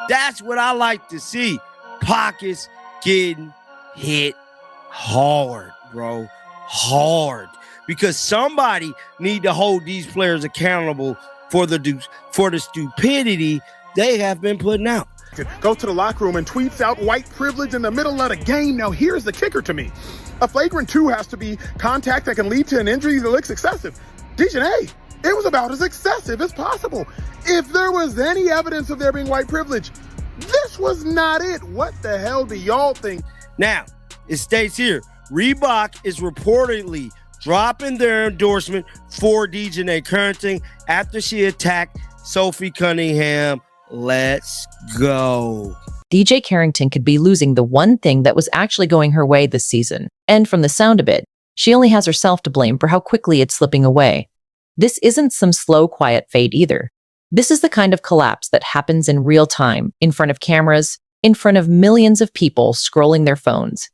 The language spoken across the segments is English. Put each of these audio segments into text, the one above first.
That's what I like to see. Pockets getting hit hard, bro. Hard. Because somebody need to hold these players accountable for the stupidity they have been putting out. Goes to the locker room and tweets out white privilege in the middle of the game. Now, here's the kicker to me. A flagrant 2 has to be contact that can lead to an injury that looks excessive. DiJonai, it was about as excessive as possible. If there was any evidence of there being white privilege, this was not it. What the hell do y'all think? Now, it states here, Reebok is reportedly dropping their endorsement for DiJonai Carrington after she attacked Sophie Cunningham. Let's go. DJ Carrington could be losing the one thing that was actually going her way this season. And from the sound of it, she only has herself to blame for how quickly it's slipping away. This isn't some slow, quiet fade either. This is the kind of collapse that happens in real time, in front of cameras, in front of millions of people scrolling their phones.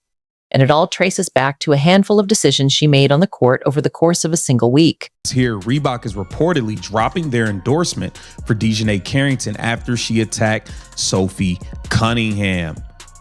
And it all traces back to a handful of decisions she made on the court over the course of a single week. Here, Reebok is reportedly dropping their endorsement for DiJonai Carrington after she attacked Sophie Cunningham.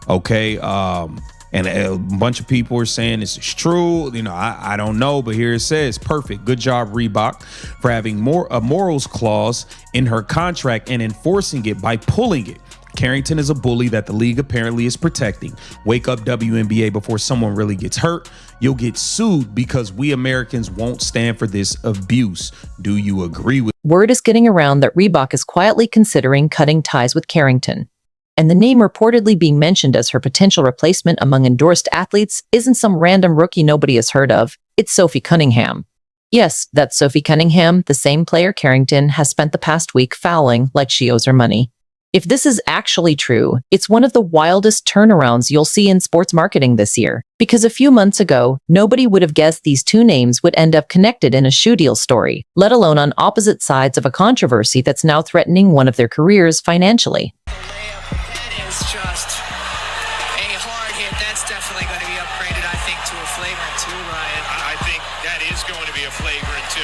Okay, and a bunch of people are saying this is true. You know, I don't know, but here it says, perfect. Good job, Reebok, for having a morals clause in her contract and enforcing it by pulling it. Carrington is a bully that the league apparently is protecting. Wake up, WNBA, before someone really gets hurt. You'll get sued because we Americans won't stand for this abuse. Do you agree with? Word is getting around that Reebok is quietly considering cutting ties with Carrington. And the name reportedly being mentioned as her potential replacement among endorsed athletes isn't some random rookie nobody has heard of. It's Sophie Cunningham. Yes, that's Sophie Cunningham, the same player Carrington has spent the past week fouling like she owes her money. If this is actually true, it's one of the wildest turnarounds you'll see in sports marketing this year. Because a few months ago, nobody would have guessed these two names would end up connected in a shoe deal story, let alone on opposite sides of a controversy that's now threatening one of their careers financially. That is just a hard hit. That's definitely going to be upgraded, I think, to a flagrant 2, Ryan. I think that is going to be a flagrant 2.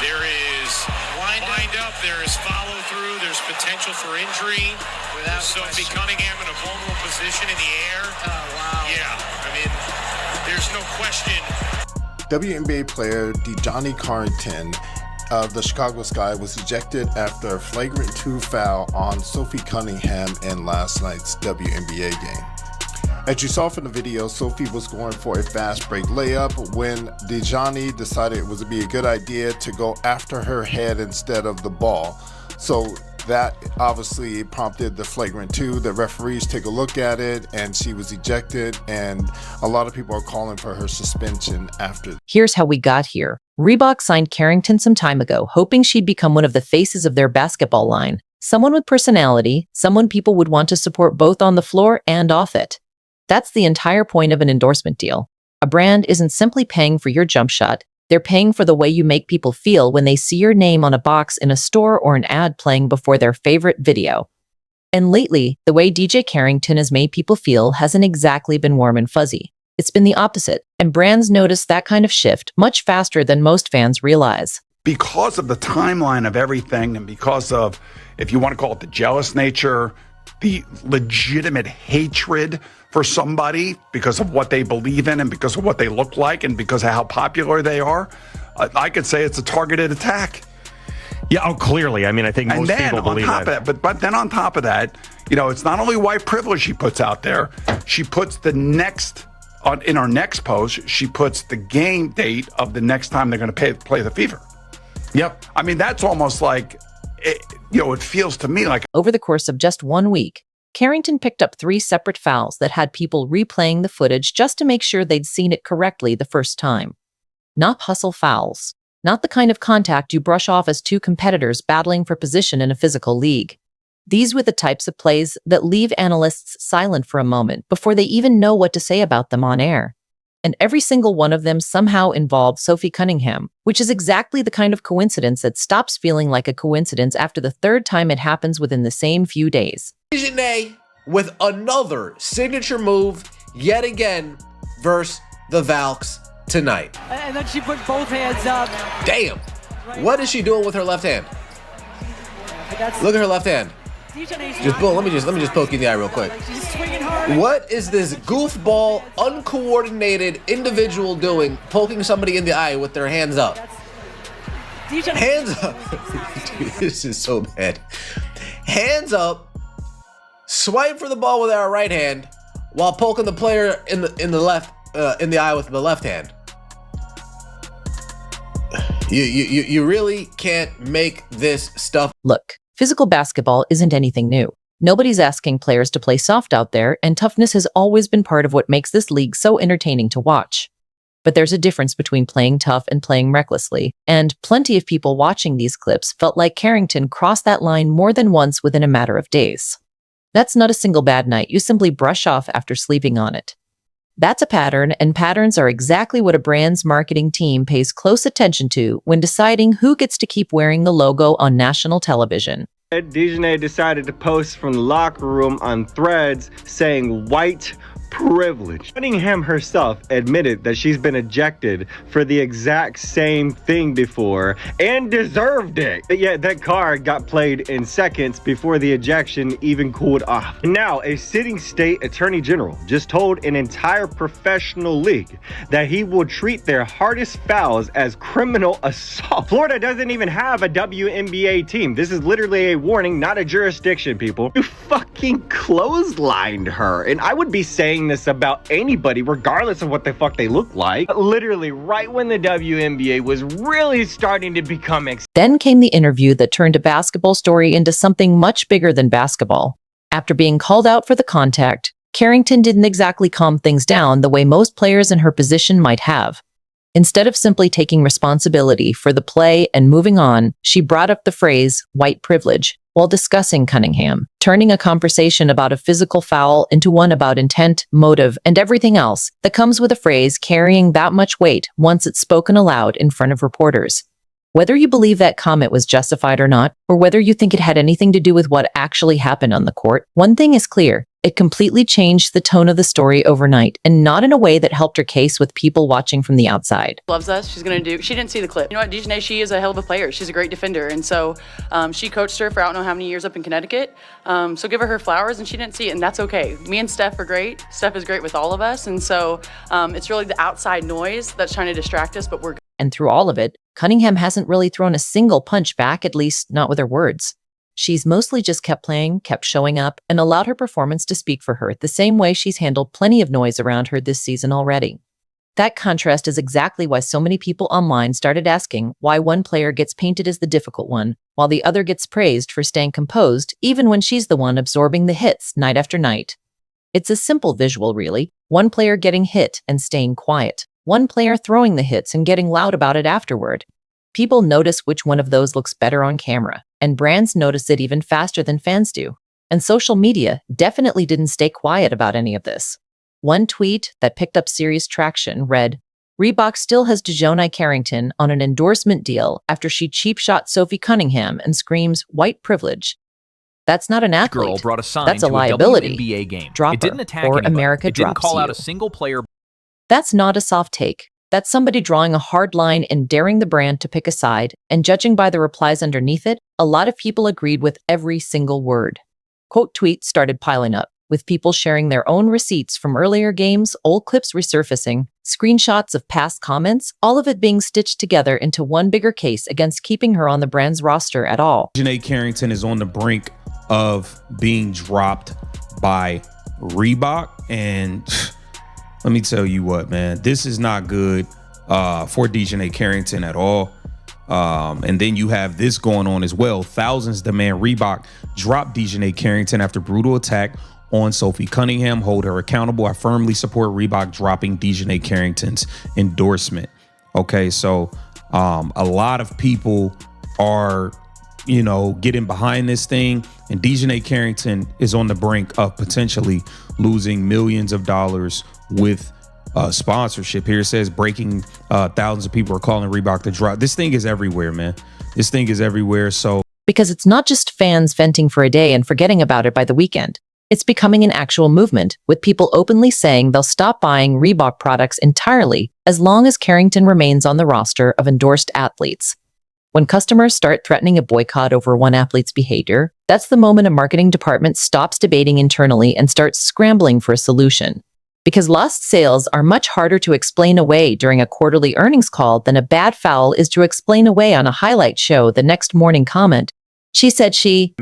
There is wind up, there is follow through, there's potential for injury. Without Sophie question. Cunningham in a vulnerable position in the air. Oh, wow. Yeah, I mean, there's no question. WNBA player DiJonai Carrington of the Chicago Sky was ejected after a flagrant 2 foul on Sophie Cunningham in last night's WNBA game. As you saw from the video, Sophie was going for a fast break layup when DiJonai decided it would be a good idea to go after her head instead of the ball. So that obviously prompted the flagrant 2. The referees take a look at it and she was ejected, and a lot of people are calling for her suspension after. Here's how we got here. Reebok signed Carrington some time ago, hoping she'd become one of the faces of their basketball line. Someone with personality, someone people would want to support both on the floor and off it. That's the entire point of an endorsement deal. A brand isn't simply paying for your jump shot. They're paying for the way you make people feel when they see your name on a box in a store or an ad playing before their favorite video. And lately, the way DJ Carrington has made people feel hasn't exactly been warm and fuzzy. It's been the opposite, and brands notice that kind of shift much faster than most fans realize. Because of the timeline of everything, and because of, if you want to call it the jealous nature, the legitimate hatred for somebody because of what they believe in and because of what they look like and because of how popular they are, I could say it's a targeted attack. Yeah, oh, clearly. I mean, I think most people believe that. But then on top of that, you know, it's not only white privilege she puts out there. She puts the next, in our next post, she puts the game date of the next time they're going to play the Fever. Yep. I mean, that's almost like, it feels to me like. Over the course of just 1 week, Carrington picked up 3 separate fouls that had people replaying the footage just to make sure they'd seen it correctly the first time. Not hustle fouls. Not the kind of contact you brush off as two competitors battling for position in a physical league. These were the types of plays that leave analysts silent for a moment before they even know what to say about them on air. And every single one of them somehow involved Sophie Cunningham, which is exactly the kind of coincidence that stops feeling like a coincidence after the 3rd time it happens within the same few days. DiJonai with another signature move yet again versus the Valks tonight. And then she put both hands up. Damn. What is she doing with her left hand? Look at her left hand. Let me just poke you in the eye real quick. What is this goofball, uncoordinated individual doing, poking somebody in the eye with their hands up? Hands up. Dude, this is so bad. Hands up. Swipe for the ball with our right hand while poking the player in the eye with the left hand. You really can't make this stuff. Look, physical basketball isn't anything new. Nobody's asking players to play soft out there, and toughness has always been part of what makes this league so entertaining to watch. But there's a difference between playing tough and playing recklessly, and plenty of people watching these clips felt like Carrington crossed that line more than once within a matter of days. That's not a single bad night you simply brush off after sleeping on it. That's a pattern, and patterns are exactly what a brand's marketing team pays close attention to when deciding who gets to keep wearing the logo on national television. DiJonai decided to post from the locker room on Threads saying white privilege. Cunningham herself admitted that she's been ejected for the exact same thing before and deserved it. But yet that card got played in seconds before the ejection even cooled off. And now a sitting state attorney general just told an entire professional league that he will treat their hardest fouls as criminal assault. Florida doesn't even have a WNBA team. This is literally a warning, not a jurisdiction, people. You fucking clotheslined her. And I would be saying this about anybody regardless of what the fuck they look like. Literally right when the WNBA was really starting to become Then came the interview that turned a basketball story into something much bigger than basketball. After being called out for the contact, Carrington didn't exactly calm things down the way most players in her position might have. Instead of simply taking responsibility for the play and moving on, she brought up the phrase white privilege while discussing Cunningham, turning a conversation about a physical foul into one about intent, motive, and everything else that comes with a phrase carrying that much weight once it's spoken aloud in front of reporters. Whether you believe that comment was justified or not, or whether you think it had anything to do with what actually happened on the court, one thing is clear. It completely changed the tone of the story overnight, and not in a way that helped her case with people watching from the outside. Loves us. She didn't see the clip. You know what, DiJonai, she is a hell of a player. She's a great defender. And so she coached her for I don't know how many years up in Connecticut. So give her flowers, and she didn't see it, and that's okay. Me and Steph are great. Steph is great with all of us. And so it's really the outside noise that's trying to distract us, but we're good. And through all of it, Cunningham hasn't really thrown a single punch back, at least not with her words. She's mostly just kept playing, kept showing up, and allowed her performance to speak for her the same way she's handled plenty of noise around her this season already. That contrast is exactly why so many people online started asking why one player gets painted as the difficult one, while the other gets praised for staying composed even when she's the one absorbing the hits night after night. It's a simple visual, really. One player getting hit and staying quiet. One player throwing the hits and getting loud about it afterward. People notice which one of those looks better on camera, and brands notice it even faster than fans do. And social media definitely didn't stay quiet about any of this. One tweet that picked up serious traction read, "Reebok still has DiJonai Carrington on an endorsement deal after she cheap shot Sophie Cunningham and screams white privilege." That's not an athlete. Girl brought a sign That's a to liability. WNBA game. Drop it didn't her, attack or anybody. America it didn't drops call out you. a single player. That's not a soft take. That's somebody drawing a hard line and daring the brand to pick a side, and judging by the replies underneath it, a lot of people agreed with every single word. Quote tweets started piling up, with people sharing their own receipts from earlier games, old clips resurfacing, screenshots of past comments, all of it being stitched together into one bigger case against keeping her on the brand's roster at all. DiJonai Carrington is on the brink of being dropped by Reebok, and let me tell you what, man, this is not good for DiJonai Carrington at all. And then you have this going on as well. Thousands demand Reebok drop DiJonai Carrington after brutal attack on Sophie Cunningham. Hold her accountable. I firmly support Reebok dropping DiJonai Carrington's endorsement. Okay, so a lot of people are, getting behind this thing, and DiJonai Carrington is on the brink of potentially losing millions of dollars with sponsorship. Here it says breaking thousands of people are calling Reebok to drop. This thing is everywhere, man. This thing is everywhere. So because it's not just fans venting for a day and forgetting about it by the weekend. It's becoming an actual movement, with people openly saying they'll stop buying Reebok products entirely as long as Carrington remains on the roster of endorsed athletes. When customers start threatening a boycott over one athlete's behavior, that's the moment a marketing department stops debating internally and starts scrambling for a solution. Because lost sales are much harder to explain away during a quarterly earnings call than a bad foul is to explain away on a highlight show the next morning comment. She said she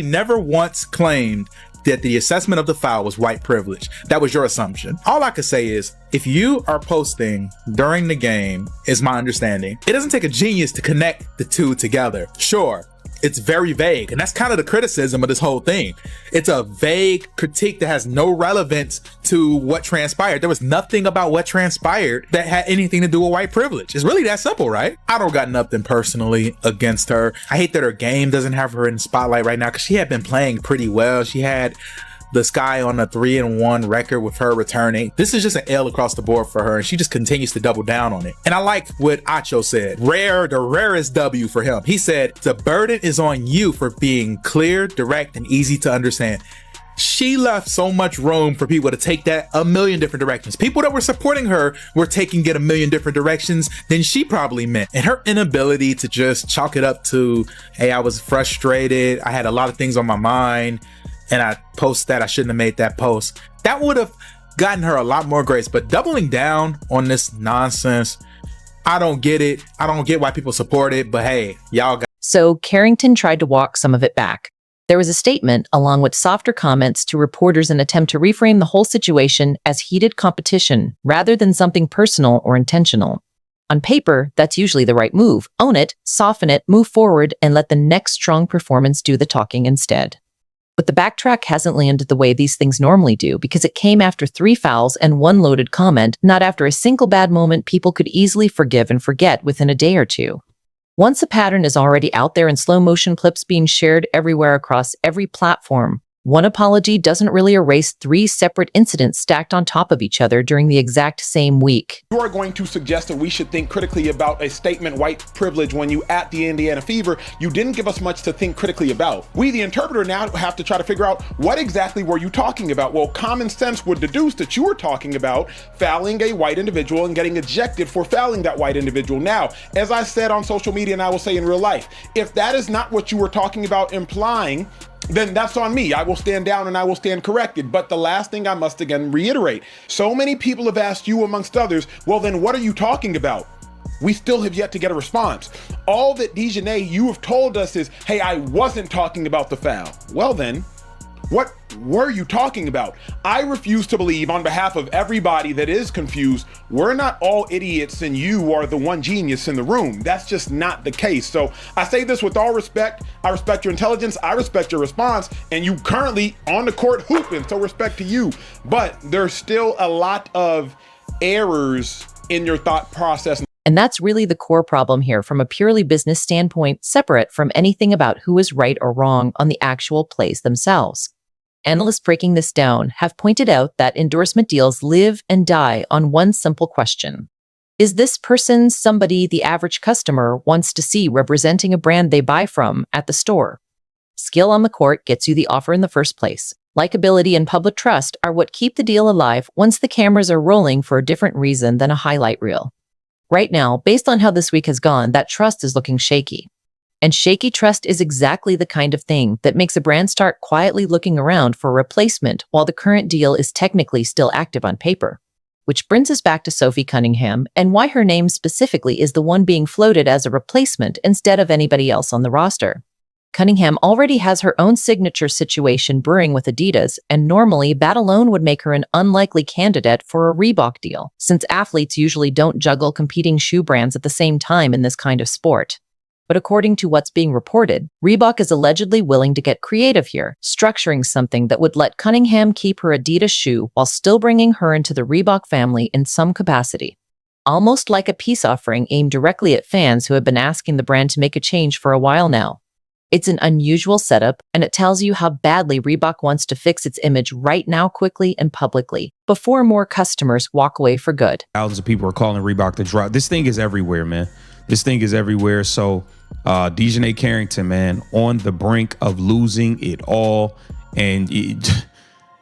never once claimed that the assessment of the foul was white privilege. That was your assumption. All I could say is, if you are posting during the game, is my understanding, it doesn't take a genius to connect the two together. Sure, it's very vague, and that's kind of the criticism of this whole thing. It's a vague critique that has no relevance to what transpired. There was nothing about what transpired that had anything to do with white privilege. It's really that simple, right? I don't got nothing personally against her. I hate that her game doesn't have her in the spotlight right now because she had been playing pretty well. She had the sky on a 3-1 record with her returning. This is just an L across the board for her, and she just continues to double down on it. And I like what Acho said. The rarest W for him. He said, the burden is on you for being clear, direct, and easy to understand. She left so much room for people to take that a million different directions. People that were supporting her were taking it a million different directions than she probably meant. And her inability to just chalk it up to, hey, I was frustrated, I had a lot of things on my mind, and I post that, I shouldn't have made that post. That would have gotten her a lot more grace. But doubling down on this nonsense, I don't get it. I don't get why people support it, but hey, y'all got. So Carrington tried to walk some of it back. There was a statement along with softer comments to reporters in an attempt to reframe the whole situation as heated competition rather than something personal or intentional. On paper, that's usually the right move. Own it, soften it, move forward, and let the next strong performance do the talking instead. But the backtrack hasn't landed the way these things normally do because it came after 3 fouls and 1 loaded comment, not after a single bad moment people could easily forgive and forget within a day or two. Once a pattern is already out there in slow motion clips being shared everywhere across every platform, one apology doesn't really erase 3 separate incidents stacked on top of each other during the exact same week. You are going to suggest that we should think critically about a statement white privilege when you at the Indiana Fever, you didn't give us much to think critically about. We, the interpreter, now have to try to figure out what exactly were you talking about? Well, common sense would deduce that you were talking about fouling a white individual and getting ejected for fouling that white individual. Now, as I said on social media and I will say in real life, if that is not what you were talking about implying, then that's on me. I will stand down and I will stand corrected. But the last thing I must again reiterate, so many people have asked you amongst others, well then what are you talking about? We still have yet to get a response. All that DiJonai, you have told us is, hey, I wasn't talking about the foul. Well then, what were you talking about? I refuse to believe on behalf of everybody that is confused, we're not all idiots and you are the one genius in the room. That's just not the case. So I say this with all respect. I respect your intelligence. I respect your response. And you currently on the court hooping, so respect to you. But there's still a lot of errors in your thought process. And that's really the core problem here from a purely business standpoint, separate from anything about who is right or wrong on the actual plays themselves. Analysts breaking this down have pointed out that endorsement deals live and die on one simple question. Is this person somebody the average customer wants to see representing a brand they buy from at the store? Skill on the court gets you the offer in the first place. Likability and public trust are what keep the deal alive once the cameras are rolling for a different reason than a highlight reel. Right now, based on how this week has gone, that trust is looking shaky. And shaky trust is exactly the kind of thing that makes a brand start quietly looking around for a replacement while the current deal is technically still active on paper. Which brings us back to Sophie Cunningham and why her name specifically is the one being floated as a replacement instead of anybody else on the roster. Cunningham already has her own signature situation brewing with Adidas, and normally that alone would make her an unlikely candidate for a Reebok deal, since athletes usually don't juggle competing shoe brands at the same time in this kind of sport. But according to what's being reported, Reebok is allegedly willing to get creative here, structuring something that would let Cunningham keep her Adidas shoe while still bringing her into the Reebok family in some capacity. Almost like a peace offering aimed directly at fans who have been asking the brand to make a change for a while now. It's an unusual setup, and it tells you how badly Reebok wants to fix its image right now quickly and publicly, before more customers walk away for good. Thousands of people are calling Reebok to drop. This thing is everywhere, man. This thing is everywhere. So DiJonai Carrington, man, on the brink of losing it all. And you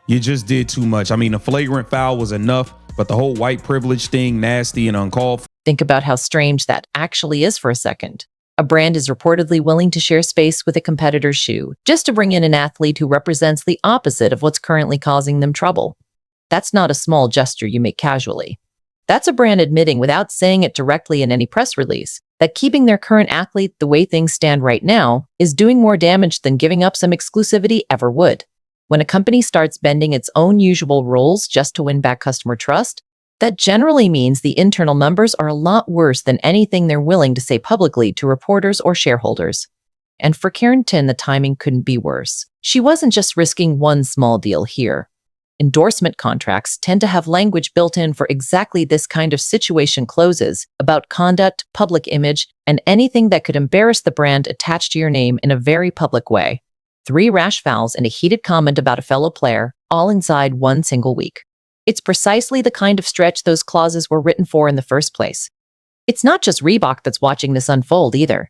just did too much. I mean, a flagrant foul was enough, but the whole white privilege thing, nasty and uncalled for. Think about how strange that actually is for a second. A brand is reportedly willing to share space with a competitor's shoe just to bring in an athlete who represents the opposite of what's currently causing them trouble. That's not a small gesture you make casually. That's a brand admitting, without saying it directly in any press release, that keeping their current athlete the way things stand right now is doing more damage than giving up some exclusivity ever would. When a company starts bending its own usual rules just to win back customer trust, that generally means the internal numbers are a lot worse than anything they're willing to say publicly to reporters or shareholders. And for Carrington, the timing couldn't be worse. She wasn't just risking one small deal here. Endorsement contracts tend to have language built in for exactly this kind of situation clauses about conduct, public image, and anything that could embarrass the brand attached to your name in a very public way. 3 rash fouls and a heated comment about a fellow player, all inside one single week. It's precisely the kind of stretch those clauses were written for in the first place. It's not just Reebok that's watching this unfold either.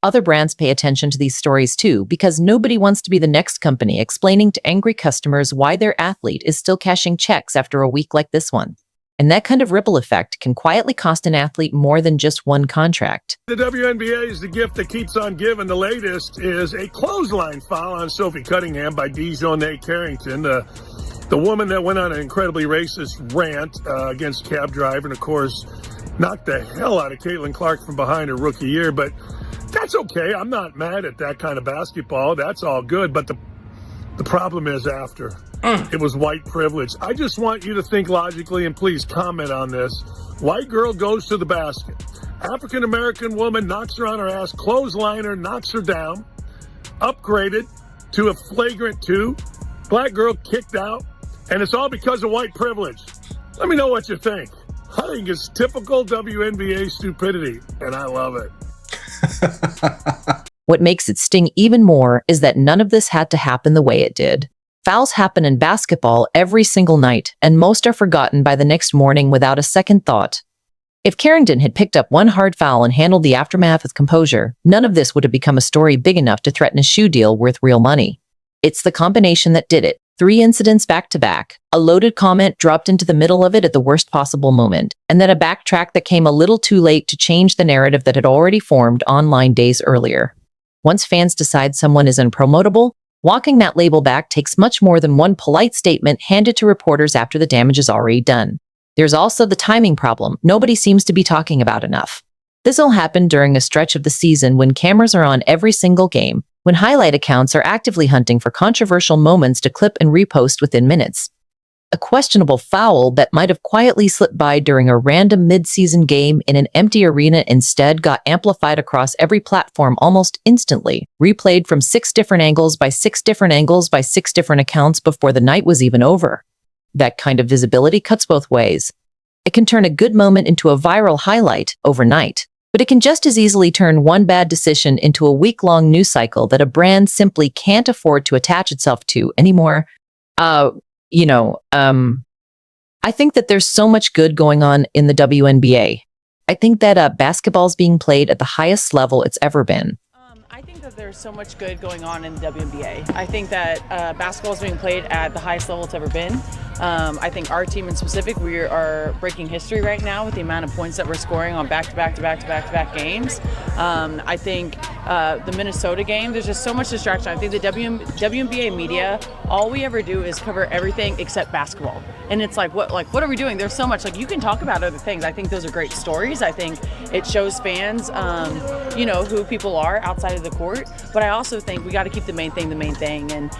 Other brands pay attention to these stories too, because nobody wants to be the next company explaining to angry customers why their athlete is still cashing checks after a week like this one. And that kind of ripple effect can quietly cost an athlete more than just one contract. The WNBA is the gift that keeps on giving. The latest is a clothesline foul on Sophie Cunningham by DiJonai Carrington, the woman that went on an incredibly racist rant against cab driver and, of course, knocked the hell out of Caitlin Clark from behind her rookie year. But that's okay. I'm not mad at that kind of basketball. That's all good. But the problem is after. It was white privilege. I just want you to think logically and please comment on this. White girl goes to the basket. African-American woman knocks her on her ass, clothesliner, knocks her down, upgraded to a flagrant 2. Black girl kicked out, and it's all because of white privilege. Let me know what you think. I think it's typical WNBA stupidity, and I love it. What makes it sting even more is that none of this had to happen the way it did. Fouls happen in basketball every single night, and most are forgotten by the next morning without a second thought. If Carrington had picked up one hard foul and handled the aftermath with composure, none of this would have become a story big enough to threaten a shoe deal worth real money. It's the combination that did it. 3 incidents back to back, a loaded comment dropped into the middle of it at the worst possible moment, and then a backtrack that came a little too late to change the narrative that had already formed online days earlier. Once fans decide someone is unpromotable, walking that label back takes much more than one polite statement handed to reporters after the damage is already done. There's also the timing problem nobody seems to be talking about enough. This all happened during a stretch of the season when cameras are on every single game, when highlight accounts are actively hunting for controversial moments to clip and repost within minutes. A questionable foul that might have quietly slipped by during a random mid-season game in an empty arena instead got amplified across every platform almost instantly, replayed from 6 different angles by 6 different angles by 6 different accounts before the night was even over. That kind of visibility cuts both ways. It can turn a good moment into a viral highlight overnight, but it can just as easily turn one bad decision into a week-long news cycle that a brand simply can't afford to attach itself to anymore. I think that there's so much good going on in the WNBA. I think that basketball's being played at the highest level it's ever been. I think that there's so much good going on in the WNBA. I think that basketball is being played at the highest level it's ever been. I think our team in specific, we are breaking history right now with the amount of points that we're scoring on back-to-back games. I think the Minnesota game, there's just so much distraction. I think the WNBA media, all we ever do is cover everything except basketball. And it's like what are we doing? There's so much, you can talk about other things. I think those are great stories. I think it shows fans, who people are outside of the court. But I also think we got to keep the main thing. And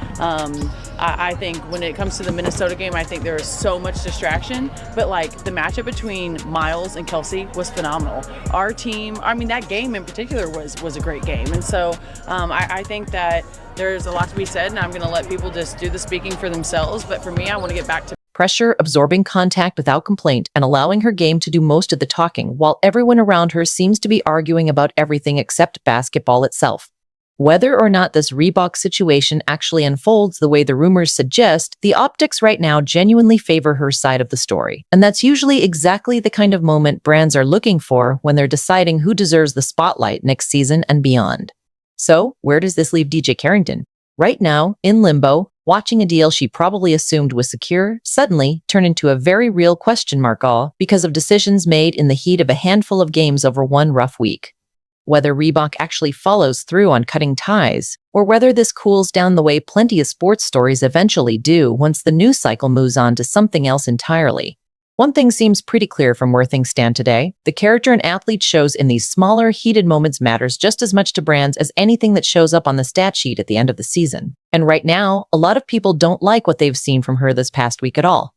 I think when it comes to the Minnesota game, I think there is so much distraction. But the matchup between Miles and Kelsey was phenomenal. Our team, that game in particular was a great game. And so I think that there's a lot to be said, and I'm going to let people just do the speaking for themselves. But for me, I want to get back to pressure, absorbing contact without complaint, and allowing her game to do most of the talking, while everyone around her seems to be arguing about everything except basketball itself. Whether or not this Reebok situation actually unfolds the way the rumors suggest, the optics right now genuinely favor her side of the story. And that's usually exactly the kind of moment brands are looking for when they're deciding who deserves the spotlight next season and beyond. So, where does this leave DJ Carrington? Right now, in limbo, watching a deal she probably assumed was secure suddenly turn into a very real question mark all because of decisions made in the heat of a handful of games over one rough week. whether Reebok actually follows through on cutting ties, or whether this cools down the way plenty of sports stories eventually do once the news cycle moves on to something else entirely. One thing seems pretty clear from where things stand today. The character an athlete shows in these smaller, heated moments matters just as much to brands as anything that shows up on the stat sheet at the end of the season. And right now, a lot of people don't like what they've seen from her this past week at all.